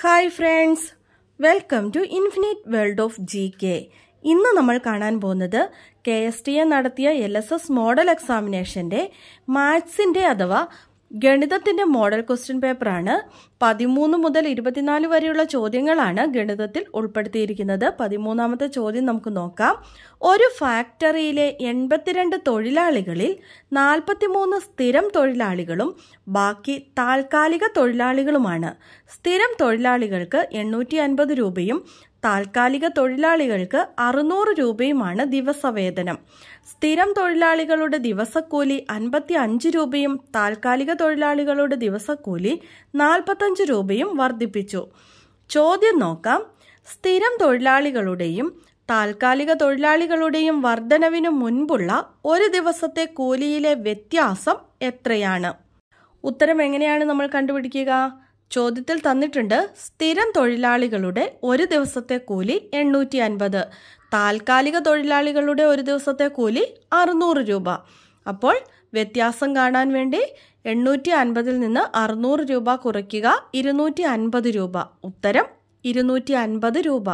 Hi friends, welcome to infinite world of GK. ഇന്ന് നമ്മൾ കാണാൻ പോകുന്നത് KSTA നടത്തിയ LSS മോഡൽ എക്സാമിനേഷന്റെ മാത്സിന്റെ അഥവാ ഗണിതത്തിന്റെ മോഡൽ ക്വസ്റ്റ്യൻ പേപ്പറാണ്. 13 മുതൽ 24 വരെയുള്ള ചോദ്യങ്ങളാണ് ഗണിതത്തിൽ ഉൾപ്പെടുത്തിയിരിക്കുന്നത്. 13ാമത്തെ ചോദ്യം നമുക്ക് നോക്കാം. ഒരു ഫാക്ടറിയിലെ 82 തൊഴിലാളികളിൽ 43 സ്ഥിരം തൊഴിലാളികളും ബാക്കി താൽക്കാലിക തൊഴിലാളികളുമാണ്. സ്ഥിരം തൊഴിലാളികൾക്ക് 850 രൂപയും താൽക്കാലിക തൊഴിലാളികൾക്ക് 600 രൂപയുമാണ് ദിവസവേതനം. സ്ഥിരം തൊഴിലാളികളുടെ ദിവസക്കൂലി 55 രൂപയും താൽക്കാലിക തൊഴിലാളികളുടെ ദിവസക്കൂലി 45 രൂപയും വർദ്ധിപ്പിച്ചു. ചോദ്യം നോക്കാം. സ്ഥിരം തൊഴിലാളികളുടെയും താൽക്കാലിക തൊഴിലാളികളുടെയും വർധനവിനു മുൻപുള്ള ഒരു ദിവസത്തെ കൂലിയിലെ വ്യത്യാസം എത്രയാണ്? ഉത്തരം എങ്ങനെയാണ് നമ്മൾ കണ്ടുപിടിക്കുക? ചോദ്യത്തിൽ തന്നിട്ടുണ്ട് സ്ഥിരം തൊഴിലാളികളുടെ ഒരു ദിവസത്തെ കൂലി 850, താൽക്കാലിക തൊഴിലാളികളുടെ ഒരു ദിവസത്തെ കൂലി 600 രൂപ. അപ്പോൾ വ്യത്യാസം കാണാൻ വേണ്ടി 850 നിന്ന് 600 രൂപ കുറയ്ക്കുക, 250 രൂപ. ഉത്തരം 250 രൂപ.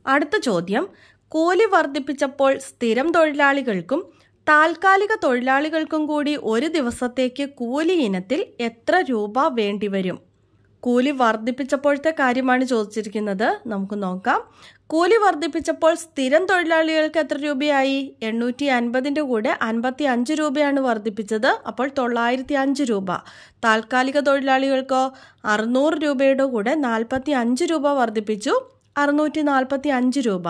അടുത്ത ചോദ്യം. കൂലി വർദ്ധിപ്പിച്ചപ്പോൾ സ്ഥിരം തൊഴിലാളികൾക്കും താൽക്കാലിക തൊഴിലാളികൾക്കും കൂടി ഒരു ദിവസത്തേക്ക് കൂലി ഇനത്തിൽ എത്ര രൂപ വേണ്ടിവരും? കൂലി വർദ്ധിപ്പിച്ചപ്പോഴത്തെ കാര്യമാണ് ചോദിച്ചിരിക്കുന്നത്. നമുക്ക് നോക്കാം. കൂലി വർദ്ധിപ്പിച്ചപ്പോൾ സ്ഥിരം തൊഴിലാളികൾക്ക് എത്ര രൂപയായി? 850ന്റെ കൂടെ 55 രൂപയാണ് വർദ്ധിപ്പിച്ചത്. അപ്പോൾ 905 രൂപ. താൽക്കാലിക തൊഴിലാളികൾക്കോ 600 രൂപയുടെ കൂടെ 45 രൂപ വർദ്ധിപ്പിച്ചു, 645 രൂപ.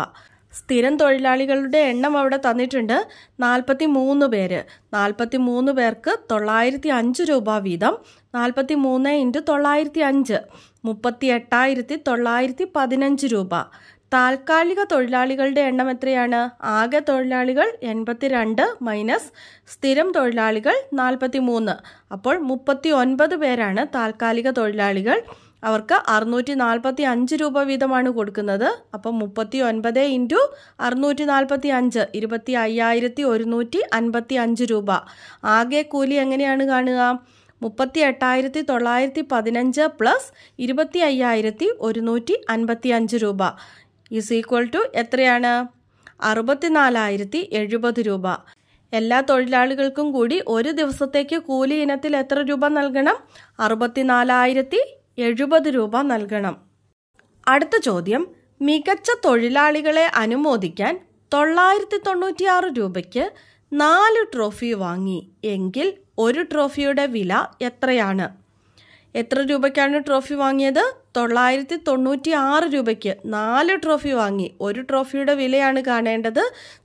സ്ഥിരം തൊഴിലാളികളുടെ എണ്ണം അവിടെ തന്നിട്ടുണ്ട്, 43 പേര്. 43 പേർക്ക് 905 രൂപ വീതം. 43 × 905 38,915 രൂപ. താൽക്കാലിക തൊഴിലാളികളുടെ എണ്ണം എത്രയാണ്? ആകെ തൊഴിലാളികൾ 82 മൈനസ് സ്ഥിരം തൊഴിലാളികൾ 43. അപ്പോൾ 39 പേരാണ് താൽക്കാലിക തൊഴിലാളികൾ. അവർക്ക് 645 രൂപ വീതമാണ് കൊടുക്കുന്നത്. അപ്പം 39 × 645 25,155 രൂപ. ആകെ കൂലി എങ്ങനെയാണ് കാണുക? 38,915 പ്ലസ് 25,155 രൂപ ഈസ് ഈക്വൽ ടു എത്രയാണ്? 64,070 രൂപ. എല്ലാ തൊഴിലാളികൾക്കും കൂടി ഒരു ദിവസത്തേക്ക് കൂലി ഇനത്തിൽ എത്ര രൂപ നൽകണം? 64,070 രൂപ നൽകണം. അടുത്ത ചോദ്യം. മികച്ച തൊഴിലാളികളെ അനുമോദിക്കാൻ 996 രൂപയ്ക്ക് 4 ട്രോഫി വാങ്ങി എങ്കിൽ ഒരു ട്രോഫിയുടെ വില എത്രയാണ്? എത്ര രൂപയ്ക്കാണ് ട്രോഫി വാങ്ങിയത്? 996 രൂപയ്ക്ക് 4 ട്രോഫി വാങ്ങി. ഒരു ട്രോഫിയുടെ വിലയാണ് കാണേണ്ടത്.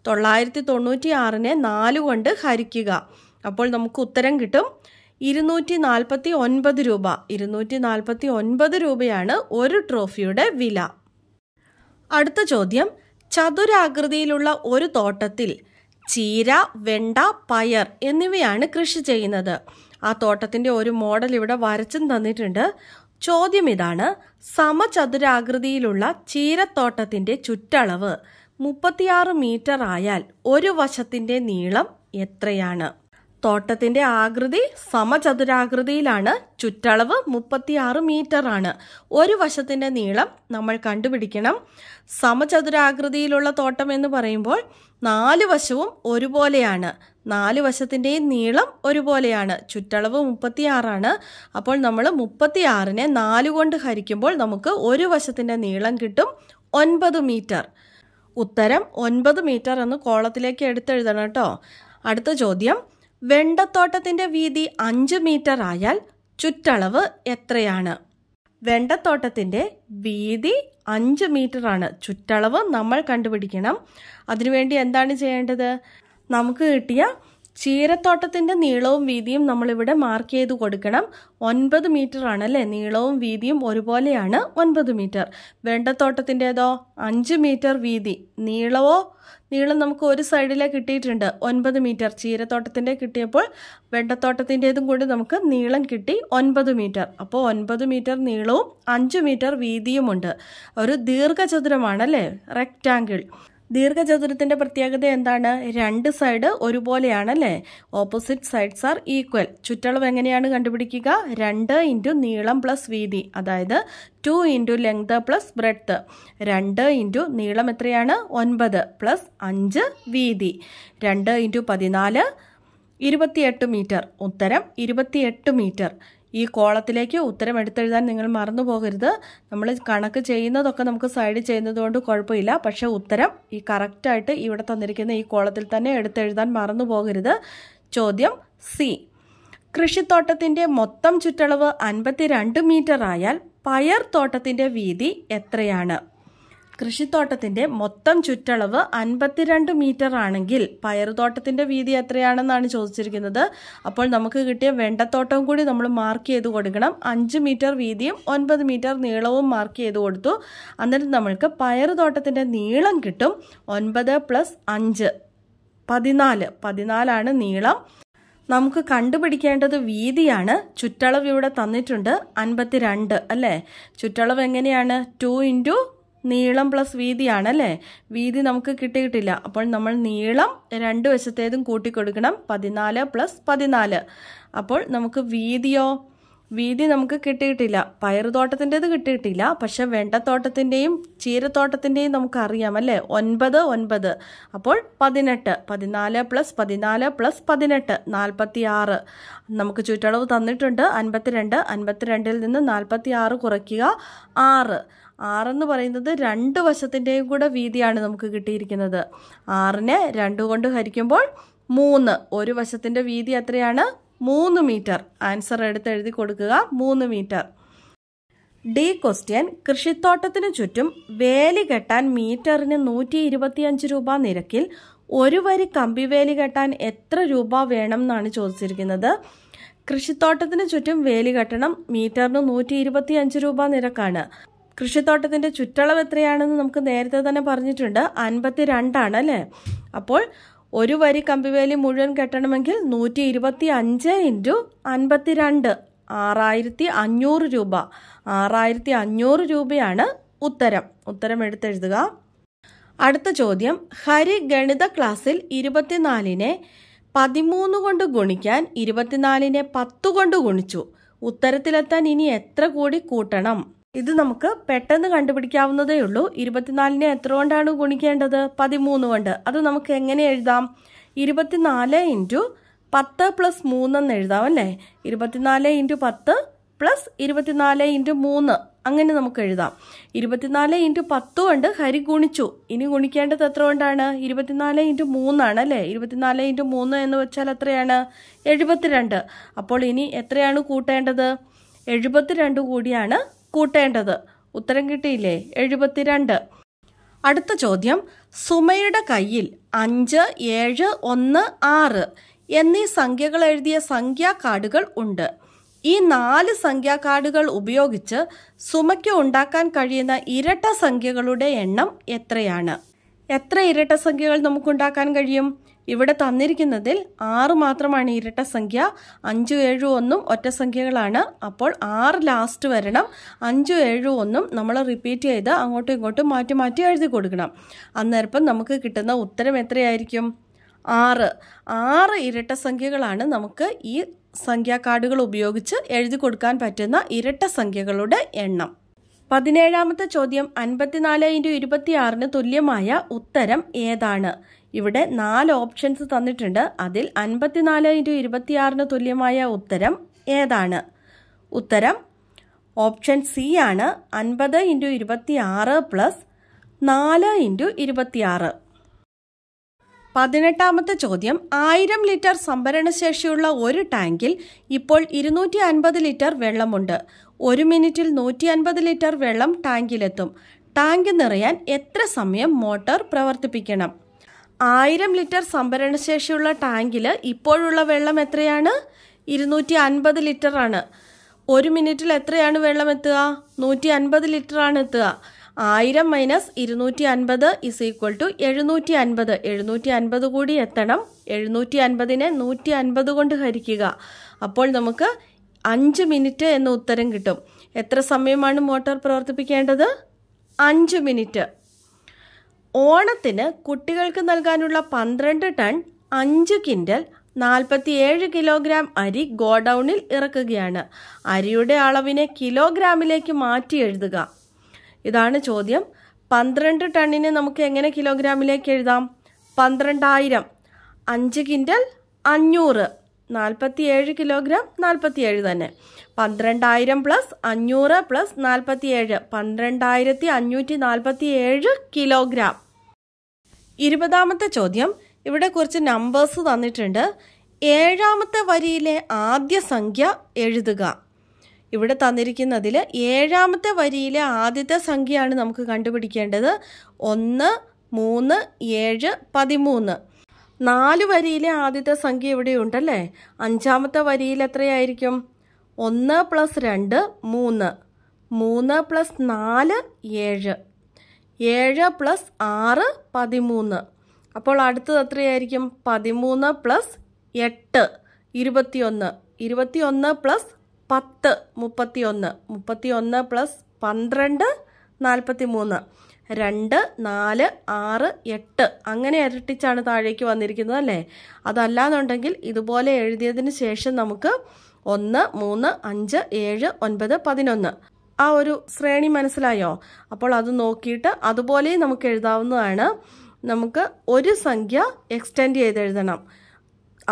996നെ 4 കൊണ്ട് ഹരിക്കുക. അപ്പോൾ നമുക്ക് ഉത്തരം കിട്ടും 249 രൂപ. 249 രൂപയാണ് ഒരു ട്രോഫിയുടെ വില. അടുത്ത ചോദ്യം. ചതുരാകൃതിയിലുള്ള ഒരു തോട്ടത്തിൽ ചീര, വെണ്ട, പയർ എന്നിവയാണ് കൃഷി ചെയ്യുന്നത്. ആ തോട്ടത്തിന്റെ ഒരു മോഡൽ ഇവിടെ വരച്ചും തന്നിട്ടുണ്ട്. ചോദ്യം ഇതാണ്. സമചതുരാകൃതിയിലുള്ള ചീരത്തോട്ടത്തിന്റെ ചുറ്റളവ് 36 മീറ്റർ ആയാൽ ഒരു വശത്തിന്റെ നീളം എത്രയാണ്? തോട്ടത്തിന്റെ ആകൃതി സമചതുരാകൃതിയിലാണ്, ചുറ്റളവ് 36 മീറ്റർ ആണ്. ഒരു വശത്തിന്റെ നീളം നമ്മൾ കണ്ടുപിടിക്കണം. സമചതുരാകൃതിയിലുള്ള തോട്ടം എന്ന് പറയുമ്പോൾ 4 വശവും ഒരുപോലെയാണ്. 4 വശത്തിന്റെയും നീളം ഒരുപോലെയാണ്. ചുറ്റളവ് 36 അപ്പോൾ നമ്മൾ 36നെ 4 കൊണ്ട് ഹരിക്കുമ്പോൾ നമുക്ക് ഒരു വശത്തിന്റെ നീളം കിട്ടും 9 മീറ്റർ. ഉത്തരം 9 മീറ്റർ എന്ന് കോളത്തിലേക്ക് എടുത്തെഴുതണം കേട്ടോ. അടുത്ത ചോദ്യം. വെണ്ടത്തോട്ടത്തിന്റെ വീതി 5 മീറ്റർ ആയാൽ ചുറ്റളവ് എത്രയാണ്? വെണ്ടത്തോട്ടത്തിന്റെ വീതി 5 മീറ്റർ ആണ്. ചുറ്റളവ് നമ്മൾ കണ്ടുപിടിക്കണം. അതിനുവേണ്ടി എന്താണ് ചെയ്യേണ്ടത്? നമുക്ക് കിട്ടിയ ചീരത്തോട്ടത്തിന്റെ നീളവും വീതിയും നമ്മളിവിടെ മാർക്ക് ചെയ്ത് കൊടുക്കണം. 9 മീറ്റർ ആണല്ലേ? നീളവും വീതിയും ഒരുപോലെയാണ്, 9 മീറ്റർ. വെണ്ടത്തോട്ടത്തിൻ്റെതോ 5 മീറ്റർ വീതി. നീളം നമുക്ക് ഒരു സൈഡിലെ കിട്ടിയിട്ടുണ്ട് 9 മീറ്റർ. ചീരത്തോട്ടത്തിന്റെ കിട്ടിയപ്പോൾ വെണ്ടത്തോട്ടത്തിൻ്റെതും കൂടി നമുക്ക് നീളം കിട്ടി 9 മീറ്റർ. അപ്പോൾ 9 മീറ്റർ നീളവും 5 മീറ്റർ വീതിയുമുണ്ട്. ഒരു ദീർഘചതുരമാണല്ലേ? റെക്റ്റാങ്കിൾ. ദീർഘചതുരത്തിന്റെ പ്രത്യേകത എന്താണ്? രണ്ട് സൈഡ് ഒരുപോലെയാണല്ലേ? Opposite sides are equal. ചുറ്റളവ് എങ്ങനെയാണ് കണ്ടുപിടിക്കുക? 2 ഇൻറ്റു നീളം പ്ലസ് വീതി, അതായത് 2 into length plus breadth. 2 into നീളം എത്രയാണ്? 9 പ്ലസ് 5 വീതി. 2 ഇൻറ്റു 14 28 മീറ്റർ. ഉത്തരം 28 മീറ്റർ. ഈ കോളത്തിലേക്ക് ഉത്തരം എടുത്തെഴുതാൻ നിങ്ങൾ മറന്നു പോകരുത്. നമ്മൾ കണക്ക് ചെയ്യുന്നതൊക്കെ നമുക്ക് സൈഡ് ചെയ്യുന്നത് കൊണ്ട് കുഴപ്പമില്ല, പക്ഷെ ഉത്തരം ഈ കറക്റ്റായിട്ട് ഇവിടെ തന്നിരിക്കുന്ന ഈ കോളത്തിൽ തന്നെ എടുത്തെഴുതാൻ മറന്നു പോകരുത്. ചോദ്യം സി. കൃഷിത്തോട്ടത്തിന്റെ മൊത്തം ചുറ്റളവ് 52 മീറ്റർ ആയാൽ പയർ തോട്ടത്തിന്റെ വീതി എത്രയാണ്? കൃഷിത്തോട്ടത്തിന്റെ മൊത്തം ചുറ്റളവ് 52 മീറ്റർ ആണെങ്കിൽ പയറുതോട്ടത്തിന്റെ വീതി എത്രയാണെന്നാണ് ചോദിച്ചിരിക്കുന്നത്. അപ്പോൾ നമുക്ക് കിട്ടിയ വെണ്ടത്തോട്ടം കൂടി നമ്മൾ മാർക്ക് ചെയ്ത് കൊടുക്കണം. 5 മീറ്റർ വീതിയും 9 മീറ്റർ നീളവും മാർക്ക് ചെയ്ത് കൊടുത്തു. എന്നിട്ട് നമ്മൾക്ക് പയറുതോട്ടത്തിന്റെ നീളം കിട്ടും. 9 പ്ലസ് 5 14 നീളം. നമുക്ക് കണ്ടുപിടിക്കേണ്ടത് വീതിയാണ്. ചുറ്റളവ് ഇവിടെ തന്നിട്ടുണ്ട് 52 അല്ലേ? ചുറ്റളവ് എങ്ങനെയാണ്? 2 ഇൻറ്റു നീളം പ്ലസ് വീതിയാണല്ലേ? വീതി നമുക്ക് കിട്ടിയിട്ടില്ല. അപ്പോൾ നമ്മൾ നീളം രണ്ട് വശത്തേതും കൂട്ടിക്കൊടുക്കണം. 14 പ്ലസ് 14. അപ്പോൾ നമുക്ക് വീതിയോ? വീതി നമുക്ക് കിട്ടിയിട്ടില്ല. പയറുതോട്ടത്തിൻ്റെത് കിട്ടിയിട്ടില്ല, പക്ഷെ വെണ്ടത്തോട്ടത്തിൻ്റെയും ചീരത്തോട്ടത്തിൻ്റെയും നമുക്കറിയാം അല്ലേ? 9 9. അപ്പോൾ 18. 14 പ്ലസ് 14 പ്ലസ് 18 46. നമുക്ക് ചുറ്റളവ് തന്നിട്ടുണ്ട് 52. 52-ൽ നിന്ന് 46 കുറയ്ക്കുക 6. 6 എന്ന് പറയുന്നത് രണ്ട് വശത്തിൻ്റെയും കൂടെ വീതിയാണ് നമുക്ക് കിട്ടിയിരിക്കുന്നത്. 6-നെ 2 കൊണ്ട് ഹരിക്കുമ്പോൾ 3. ഒരു വശത്തിൻ്റെ വീതി എത്രയാണ്? 3 മീറ്റർ. ആൻസർ എടുത്ത് എഴുതി കൊടുക്കുക, 3 മീറ്റർ. D question. കൃഷിത്തോട്ടത്തിനു ചുറ്റും വേലി കെട്ടാൻ മീറ്ററിന് 125 രൂപ നിരക്കിൽ ഒരു വരി കമ്പിവേലി കെട്ടാൻ എത്ര രൂപ വേണം എന്നാണ് ചോദിച്ചിരിക്കുന്നത്. കൃഷിത്തോട്ടത്തിന് ചുറ്റും വേലി കെട്ടണം. മീറ്ററിന് 125 രൂപ നിരക്കാണ്. കൃഷിത്തോട്ടത്തിന്റെ ചുറ്റളവ് എത്രയാണെന്ന് നമുക്ക് നേരത്തെ തന്നെ പറഞ്ഞിട്ടുണ്ട്, 52 അല്ലേ? അപ്പോൾ ഒരു വരി കമ്പിവേലി മുഴുവൻ കെട്ടണമെങ്കിൽ 125 ഇൻറ്റു 52 6500 രൂപ. 6500 രൂപയാണ് ഉത്തരം. ഉത്തരം എടുത്തെഴുതുക. അടുത്ത ചോദ്യം. ഹരി ഗണിത ക്ലാസ്സിൽ 24-നെ 13 കൊണ്ട് ഗുണിക്കാൻ 24-നെ 10 കൊണ്ട് ഗുണിച്ചു. ഉത്തരത്തിലെത്താൻ ഇനി എത്ര കൂടി കൂട്ടണം? ഇത് നമുക്ക് പെട്ടെന്ന് കണ്ടുപിടിക്കാവുന്നതേ ഉള്ളൂ. 24-നെ എത്ര കൊണ്ടാണ് ഗുണിക്കേണ്ടത്? 13 കൊണ്ട്. അത് നമുക്ക് എങ്ങനെ എഴുതാം? 24 ഇൻറ്റു 10 പ്ലസ് 3 എന്ന് എഴുതാം അല്ലേ? 24 ഇൻറ്റു 10 പ്ലസ് 24 ഇൻറ്റു 3 അങ്ങനെ നമുക്ക് എഴുതാം. 24 ഇൻറ്റു 10 കൊണ്ട് ഹരി ഗുണിച്ചു. ഇനി ഗുണിക്കേണ്ടത് എത്ര കൊണ്ടാണ്? 24 ഇൻറ്റു 3 ആണ് അല്ലേ? 24 ഇൻറ്റു 3 എന്ന് വെച്ചാൽ എത്രയാണ്? 72. അപ്പോൾ ഇനി എത്രയാണ് കൂട്ടേണ്ടത്? 72 കൂടിയാണ് കൂട്ടേണ്ടത്. ഉത്തരം കിട്ടിയില്ലേ? 72. അടുത്ത ചോദ്യം. സുമയുടെ കയ്യിൽ 5 7 1 6 എന്നീ സംഖ്യകൾ എഴുതിയ സംഖ്യാ കാർഡുകൾ ഉണ്ട്. ഈ 4 സംഖ്യാ കാർഡുകൾ ഉപയോഗിച്ച് സുമയ്ക്ക് ഉണ്ടാക്കാൻ കഴിയുന്ന ഇരട്ട സംഖ്യകളുടെ എണ്ണം എത്രയാണ്? എത്ര ഇരട്ട സംഖ്യകൾ നമുക്കുണ്ടാക്കാൻ കഴിയും? ഇവിടെ തന്നിരിക്കുന്നതിൽ 6 മാത്രമാണ് ഇരട്ട സംഖ്യ. 5 7 1 ഒറ്റ സംഖ്യകളാണ്. അപ്പോൾ 6 ലാസ്റ്റ് വരണം. 5 7 1 നമ്മൾ റിപ്പീറ്റ് ചെയ്ത് അങ്ങോട്ടും ഇങ്ങോട്ടും മാറ്റി മാറ്റി എഴുതി കൊടുക്കണം. അന്നേരം നമുക്ക് കിട്ടുന്ന ഉത്തരം എത്രയായിരിക്കും? 6 ഇരട്ട സംഖ്യകളാണ് നമുക്ക് ഈ സംഖ്യാ കാർഡുകൾ ഉപയോഗിച്ച് എഴുതി കൊടുക്കാൻ പറ്റുന്ന ഇരട്ട സംഖ്യകളുടെ എണ്ണം. 17-ാമത്തെ ചോദ്യം. 54 ഇൻറ്റു 26-ന് തുല്യമായ ഉത്തരം ഏതാണ്? ഇവിടെ 4 ഓപ്ഷൻസ് തന്നിട്ടുണ്ട്. അതിൽ 54 ഇൻറ്റു 26-ന് തുല്യമായ ഉത്തരം ഏതാണ്? ഉത്തരം ഓപ്ഷൻ സി ആണ്. 50 ഇൻറ്റു 26 പ്ലസ് 4 ഇൻറ്റു 26. 18-ാമത്തെ ചോദ്യം. 1000 ലിറ്റർ സംഭരണശേഷിയുള്ള ഒരു ടാങ്കിൽ ഇപ്പോൾ 250 ലിറ്റർ വെള്ളമുണ്ട്. 1 മിനിറ്റിൽ 150 ലിറ്റർ വെള്ളം ടാങ്കിലെത്തും. ടാങ്ക് നിറയാൻ എത്ര സമയം മോട്ടോർ പ്രവർത്തിപ്പിക്കണം? 1000 ലിറ്റർ സംഭരണശേഷിയുള്ള ടാങ്കിൽ ഇപ്പോഴുള്ള വെള്ളം എത്രയാണ്? 250 ലിറ്റർ ആണ്. 1 മിനിറ്റിൽ എത്രയാണ് വെള്ളം എത്തുക? 150 ലിറ്റർ ആണ് എത്തുക. 1000 മൈനസ് 250 ഇസ് ഈക്വൽ ടു 750. 750 കൂടി എത്തണം. 750-നെ 150 കൊണ്ട് ഹരിക്കുക. അപ്പോൾ നമുക്ക് 5 മിനിറ്റ് എന്ന ഉത്തരം കിട്ടും. എത്ര സമയമാണ് മോട്ടോർ പ്രവർത്തിപ്പിക്കേണ്ടത്? 5 മിനിറ്റ്. ഓണത്തിന് കുട്ടികൾക്ക് നൽകാനുള്ള 12 ടൺ 5 കിൻഡൽ 47 കിലോഗ്രാം അരി ഗോഡൌണിൽ ഇറക്കുകയാണ്. അരിയുടെ അളവിനെ കിലോഗ്രാമിലേക്ക് മാറ്റി എഴുതുക. ഇതാണ് ചോദ്യം. 12 ടണ്ണിന് നമുക്ക് എങ്ങനെ കിലോഗ്രാമിലേക്ക് എഴുതാം? 12,000. 5 കിൻഡൽ 500. 47 കിലോഗ്രാം 47 തന്നെ. 12,000 പ്ലസ് 500 പ്ലസ് 47 12,547 കിലോഗ്രാം. 20ാമത്തെ ചോദ്യം. ഇവിടെ കുറച്ച് നമ്പേഴ്സ് തന്നിട്ടുണ്ട്. 7ാമത്തെ വരിയിലെ ആദ്യ സംഖ്യ എഴുതുക. ഇവിടെ തന്നിരിക്കുന്നതിൽ 7ാമത്തെ വരിയിലെ ആദ്യത്തെ സംഖ്യയാണ് നമുക്ക് കണ്ടുപിടിക്കേണ്ടത്. 1, 3, 7, 13. 4 വരിയിലെ ആദ്യത്തെ സംഖ്യ ഇവിടെ ഉണ്ടല്ലേ. 5ാമത്തെ വരിയിൽ എത്രയായിരിക്കും? 1 പ്ലസ് 2 3, 3 പ്ലസ് 4 7, 7 പ്ലസ് 6 13. അപ്പോൾ അടുത്തത് എത്രയായിരിക്കും? 13 പ്ലസ് 8 21, 21 പ്ലസ് 10 31, 31 പ്ലസ് 12 43, 2 4 6 8 അങ്ങനെ ഇരട്ടിച്ചാണ് താഴേക്ക് വന്നിരിക്കുന്നത് അല്ലേ. അതല്ലാന്നുണ്ടെങ്കിൽ ഇതുപോലെ എഴുതിയതിന് ശേഷം നമുക്ക് 1 3 5 7 9 11 ആ ഒരു ശ്രേണി മനസ്സിലായോ? അപ്പോൾ അത് നോക്കിയിട്ട് അതുപോലെ നമുക്ക് എഴുതാവുന്നതാണ്. നമുക്ക് ഒരു സംഖ്യ എക്സ്റ്റെൻഡ് ചെയ്ത് എഴുതണം.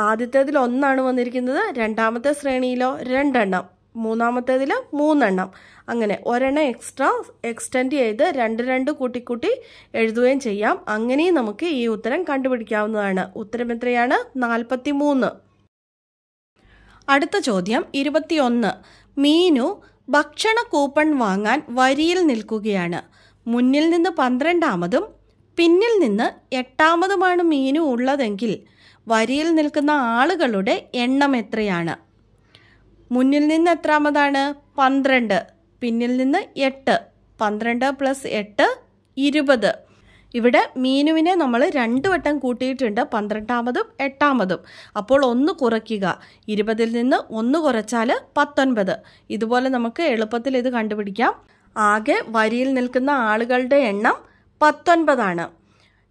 ആദ്യത്തേതിൽ 1 വന്നിരിക്കുന്നത്, 2ാമത്തെ ശ്രേണിയിലോ 2 എണ്ണം, 3ാമത്തേതിൽ 3 എണ്ണം, അങ്ങനെ ഒരെണ്ണം എക്സ്ട്രാ എക്സ്റ്റെൻഡ് ചെയ്ത് 2 കൂട്ടിക്കൂട്ടി എഴുതുകയും ചെയ്യാം. അങ്ങനെയും നമുക്ക് ഈ ഉത്തരം കണ്ടുപിടിക്കാവുന്നതാണ്. ഉത്തരം എത്രയാണ്? 43. അടുത്ത ചോദ്യം 21. മീനു ഭക്ഷണ കൂപ്പൺ വാങ്ങാൻ വരിയിൽ നിൽക്കുകയാണ്. മുന്നിൽ നിന്ന് 12ാമതും പിന്നിൽ നിന്ന് 8ാമതുമാണ് മീനു ഉള്ളതെങ്കിൽ വരിയിൽ നിൽക്കുന്ന ആളുകളുടെ എണ്ണം എത്രയാണ്? മുന്നിൽ നിന്ന് എത്രാമതാണ്? 12. പിന്നിൽ നിന്ന് 8. 12 പ്ലസ് 8 20. ഇവിടെ മീനുവിനെ നമ്മൾ 2 വട്ടം കൂട്ടിയിട്ടുണ്ട്, 12ാമതും 8ാമതും. അപ്പോൾ 1 കുറയ്ക്കുക. 20ൽ നിന്ന് 1 കുറച്ചാൽ 19. ഇതുപോലെ നമുക്ക് എളുപ്പത്തിൽ ഇത് കണ്ടുപിടിക്കാം. ആകെ വരിയിൽ നിൽക്കുന്ന ആളുകളുടെ എണ്ണം 19 ആണ്.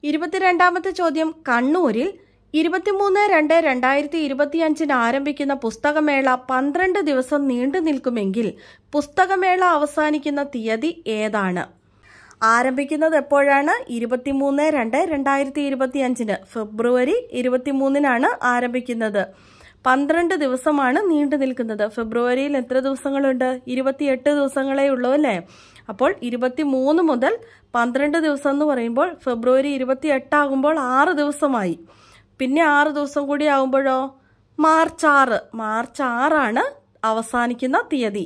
22ാമത്തെ ചോദ്യം. കണ്ണൂരിൽ 23/2/2025 ആരംഭിക്കുന്ന പുസ്തകമേള 12 ദിവസം നീണ്ടു നിൽക്കുമെങ്കിൽ പുസ്തകമേള അവസാനിക്കുന്ന തീയതി ഏതാണ്? ആരംഭിക്കുന്നത് എപ്പോഴാണ്? 23/2/2025 ഫെബ്രുവരി 23-നാണ് ആരംഭിക്കുന്നത്. 12 ദിവസമാണ് നീണ്ടു നിൽക്കുന്നത്. ഫെബ്രുവരിയിൽ എത്ര ദിവസങ്ങളുണ്ട്? 28 ദിവസങ്ങളേ ഉള്ളൂ അല്ലേ. അപ്പോൾ 23 മുതൽ 12 ദിവസം എന്ന് പറയുമ്പോൾ ഫെബ്രുവരി 28 ആകുമ്പോൾ 6 ദിവസമായി. പിന്നെ 6 ദിവസം കൂടി ആകുമ്പോഴോ? മാർച്ച് 6. മാർച്ച് 6 അവസാനിക്കുന്ന തീയതി.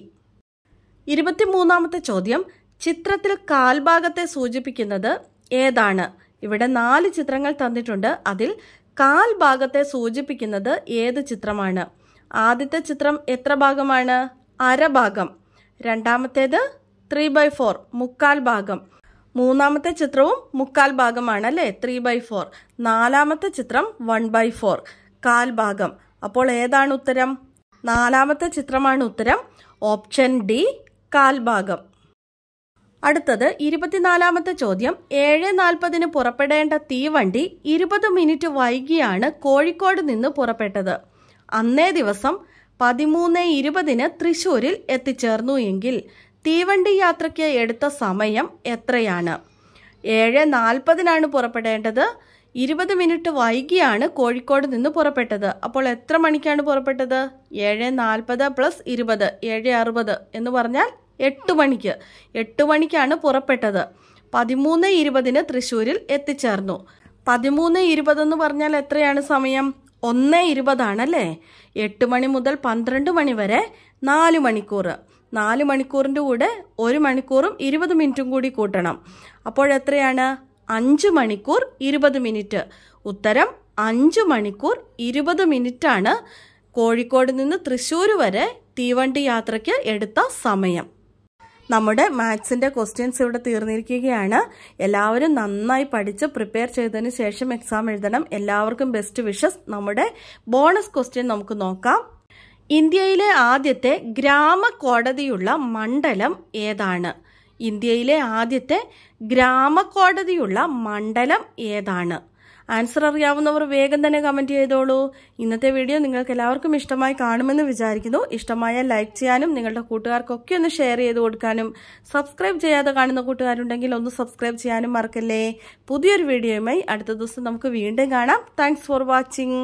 23ാമത്തെ ചോദ്യം. ചിത്രത്തിൽ കാൽഭാഗത്തെ സൂചിപ്പിക്കുന്നത് ഏതാണ്? ഇവിടെ 4 ചിത്രങ്ങൾ തന്നിട്ടുണ്ട്. അതിൽ കാൽഭാഗത്തെ സൂചിപ്പിക്കുന്നത് ഏത് ചിത്രമാണ്? ആദ്യത്തെ ചിത്രം എത്ര ഭാഗമാണ്? അരഭാഗം. രണ്ടാമത്തേത് 3/4 മുക്കാൽ ഭാഗം. മൂന്നാമത്തെ ചിത്രവും മുക്കാൽ ഭാഗമാണ് അല്ലേ, 3/4. നാലാമത്തെ ചിത്രം 1/4 കാൽ ഭാഗം. അപ്പോൾ ഏതാണ് ഉത്തരം? 4ാമത്തെ ചിത്രമാണ് ഉത്തരം. ഓപ്ഷൻ ഡി, കാൽ ഭാഗം. അടുത്തത് 24ാമത്തെ ചോദ്യം. 7:40 പുറപ്പെടേണ്ട തീവണ്ടി 20 മിനിറ്റ് വൈകിയാണ് കോഴിക്കോട് നിന്ന് പുറപ്പെട്ടത്. അന്നേ ദിവസം 13:20 തൃശ്ശൂരിൽ എത്തിച്ചേർന്നു എങ്കിൽ തീവണ്ടി യാത്രയ്ക്ക് എടുത്ത സമയം എത്രയാണ്? 7:40 പുറപ്പെടേണ്ടത്. 20 മിനിറ്റ് വൈകിയാണ് കോഴിക്കോട് നിന്ന് പുറപ്പെട്ടത്. അപ്പോൾ എത്ര മണിക്കാണ് പുറപ്പെട്ടത്? 7:40 + 20 7:60 എന്ന് പറഞ്ഞാൽ 8 മണിക്ക്. 8 മണിക്കാണ് പുറപ്പെട്ടത്. 13:20 തൃശ്ശൂരിൽ എത്തിച്ചേർന്നു. 13:20 എന്ന് പറഞ്ഞാൽ എത്രയാണ് സമയം? 1:20 ആണല്ലേ. 8 മണി മുതൽ 12 മണി വരെ 4 മണിക്കൂർ. 4 മണിക്കൂറിൻ്റെ കൂടെ 1 മണിക്കൂറും 20 മിനിറ്റും കൂടി കൂട്ടണം. അപ്പോഴെത്രയാണ്? 5 മണിക്കൂർ 20 മിനിറ്റ്. ഉത്തരം 5 മണിക്കൂർ 20 മിനിറ്റാണ് കോഴിക്കോട് നിന്ന് തൃശ്ശൂർ വരെ തീവണ്ടി യാത്രയ്ക്ക് എടുത്ത സമയം. നമ്മുടെ മാത്സിൻ്റെ ക്വസ്റ്റ്യൻസ് ഇവിടെ തീർന്നിരിക്കുകയാണ്. എല്ലാവരും നന്നായി പഠിച്ച് പ്രിപ്പയർ ചെയ്തതിന് ശേഷം എക്സാം എഴുതണം. എല്ലാവർക്കും ബെസ്റ്റ് വിഷസ്. നമ്മുടെ ബോണസ് ക്വസ്റ്റ്യൻ നമുക്ക് നോക്കാം. ഇന്ത്യയിലെ ആദ്യത്തെ ഗ്രാമ കോടതിയുള്ള മണ്ഡലം ഏതാണ്? ഇന്ത്യയിലെ ആദ്യത്തെ ഗ്രാമകോടതിയുള്ള മണ്ഡലം ഏതാണ്? ആൻസർ അറിയാവുന്നവർ വേഗം തന്നെ കമന്റ് ചെയ്തോളൂ. ഇന്നത്തെ വീഡിയോ നിങ്ങൾക്ക് എല്ലാവർക്കും ഇഷ്ടമായി കാണുമെന്ന് വിചാരിക്കുന്നു. ഇഷ്ടമായാൽ ലൈക്ക് ചെയ്യാനും നിങ്ങളുടെ കൂട്ടുകാർക്കൊക്കെ ഒന്ന് ഷെയർ ചെയ്ത് കൊടുക്കാനും സബ്സ്ക്രൈബ് ചെയ്യാതെ കാണുന്ന കൂട്ടുകാരുണ്ടെങ്കിൽ ഒന്ന് സബ്സ്ക്രൈബ് ചെയ്യാനും മറക്കല്ലേ. പുതിയൊരു വീഡിയോയുമായി അടുത്ത ദിവസം നമുക്ക് വീണ്ടും കാണാം. Thanks for watching.